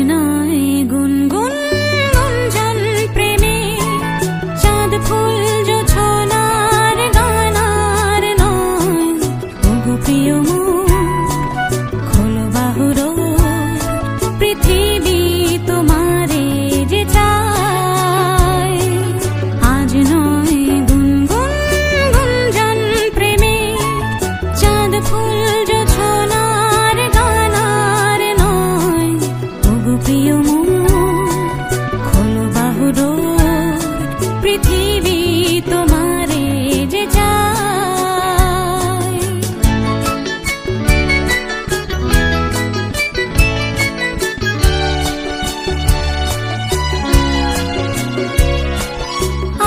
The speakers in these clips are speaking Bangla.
নয় গুনগুন গুঞ্জন প্রেমে চাঁদ ফুল জোছনার গানার নয়। ওগো প্রিয় মন খোলো বাহুর পৃথিবী তোমারে যে চায়। আজ নয় গুনগুন গুঞ্জন প্রেমে চাঁদ ফুল জোছনার গানার নয়। ওগো প্রিয় মন খোলো বাহুর পৃথিবী তোমারে যে চায়।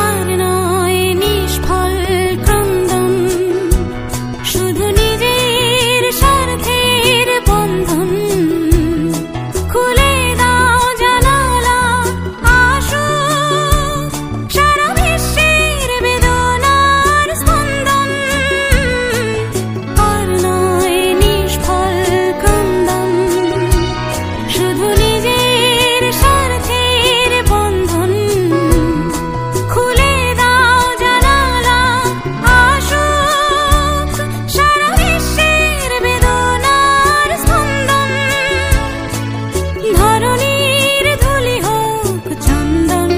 আর নয় নিষ্ফল ক্রন্দন শুধু নিজের স্বার্থের বন্ধন। খুলে দাও জানালা আসুক সারা বিশ্বের বেদনার স্পন্দন। আর নয় নিষ্ফল ক্রন্দন শুধু নিজের স্বার্থের বন্ধন। খুলে দাও জানালা আসুক সারা বিশ্বের বেদনার স্পন্দন। ধরণীর ধুলি হোক চন্দন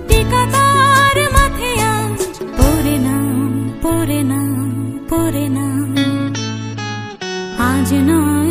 টিকা তার মাথে আজ পড়ে নাও পড়ে নাও পড়ে নাও। আজ নয়